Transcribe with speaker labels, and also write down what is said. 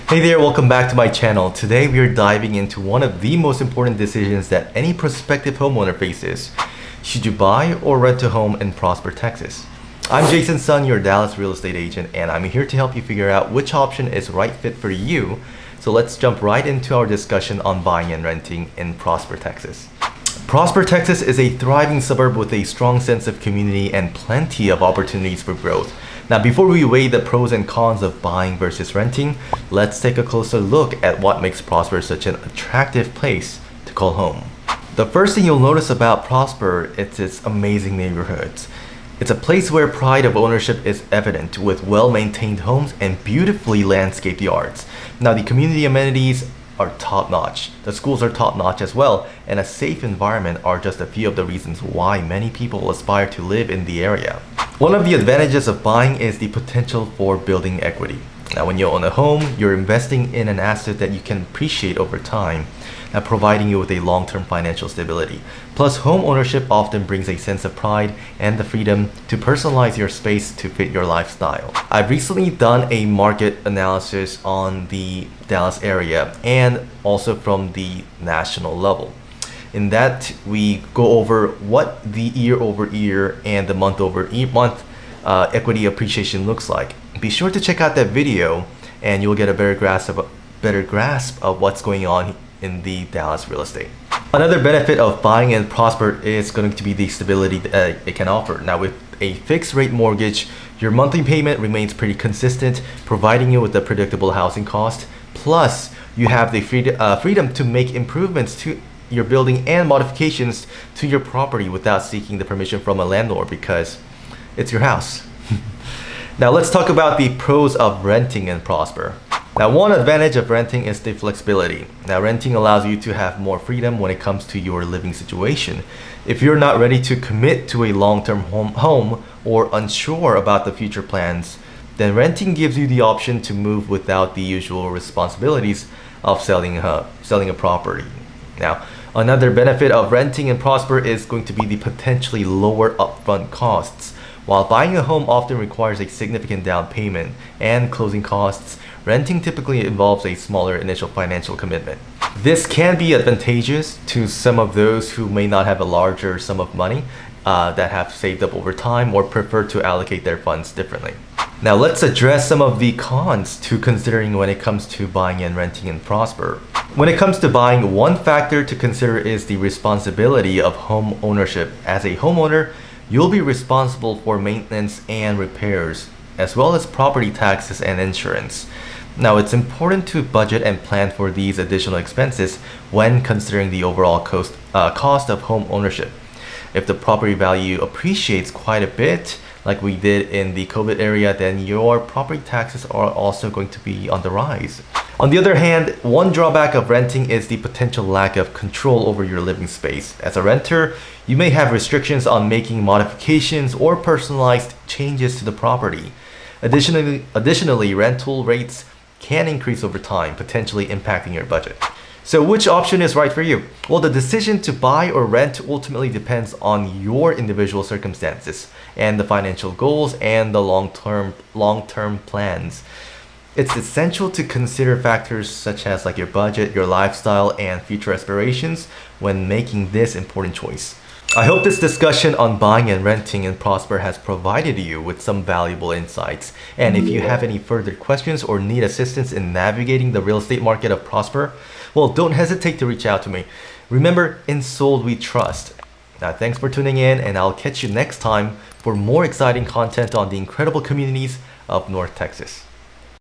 Speaker 1: Hey there, welcome back to my channel. Today we are diving into one of the most important decisions that any prospective homeowner faces. Should you buy or rent a home in Prosper, Texas? I'm Jason Sun, your Dallas real estate agent, and I'm here to help you figure out which option is right fit for you. So let's jump right into our discussion on buying and renting in Prosper, Texas. Prosper, Texas is a thriving suburb with a strong sense of community and plenty of opportunities for growth. Now, before we weigh the pros and cons of buying versus renting, let's take a closer look at what makes Prosper such an attractive place to call home. The first thing you'll notice about Prosper is its amazing neighborhoods. It's a place where pride of ownership is evident with well-maintained homes and beautifully landscaped yards. Now, the community amenities are top-notch. The schools are top-notch as well, and a safe environment are just a few of the reasons why many people aspire to live in the area. One of the advantages of buying is the potential for building equity. Now, when you own a home, you're investing in an asset that you can appreciate over time, providing you with a long-term financial stability. Plus, home ownership often brings a sense of pride and the freedom to personalize your space to fit your lifestyle. I've recently done a market analysis on the Dallas area and also from the national level. In that, we go over what the year-over-year and the month-over-month equity appreciation looks like. Be sure to check out that video and you'll get a better grasp of what's going on in the Dallas real estate. Another benefit of buying in Prosper is going to be the stability that it can offer. Now, with a fixed rate mortgage, your monthly payment remains pretty consistent, providing you with a predictable housing cost. Plus, you have the freedom to make improvements to your building and modifications to your property without seeking the permission from a landlord because it's your house. Now let's talk about the pros of renting in Prosper. Now, one advantage of renting is the flexibility. Now, renting allows you to have more freedom when it comes to your living situation. If you're not ready to commit to a long-term home or unsure about the future plans, then renting gives you the option to move without the usual responsibilities of selling a property. Now, another benefit of renting in Prosper is going to be the potentially lower upfront costs. While buying a home often requires a significant down payment and closing costs, renting typically involves a smaller initial financial commitment. This can be advantageous to some of those who may not have a larger sum of money that have saved up over time or prefer to allocate their funds differently. Now, let's address some of the cons to considering when it comes to buying and renting in Prosper. When it comes to buying, one factor to consider is the responsibility of home ownership. As a homeowner, you'll be responsible for maintenance and repairs, as well as property taxes and insurance. Now, it's important to budget and plan for these additional expenses when considering the overall cost of home ownership. If the property value appreciates quite a bit, like we did in the COVID area, then your property taxes are also going to be on the rise. On the other hand, one drawback of renting is the potential lack of control over your living space. As a renter, you may have restrictions on making modifications or personalized changes to the property. Additionally, rental rates can increase over time, potentially impacting your budget. So which option is right for you? Well, the decision to buy or rent ultimately depends on your individual circumstances and the financial goals and the long-term plans. It's essential to consider factors such as your budget, your lifestyle, and future aspirations when making this important choice. I hope this discussion on buying and renting in Prosper has provided you with some valuable insights. And if you have any further questions or need assistance in navigating the real estate market of Prosper, well, don't hesitate to reach out to me. Remember, in Sold we trust. Now, thanks for tuning in, and I'll catch you next time for more exciting content on the incredible communities of North Texas.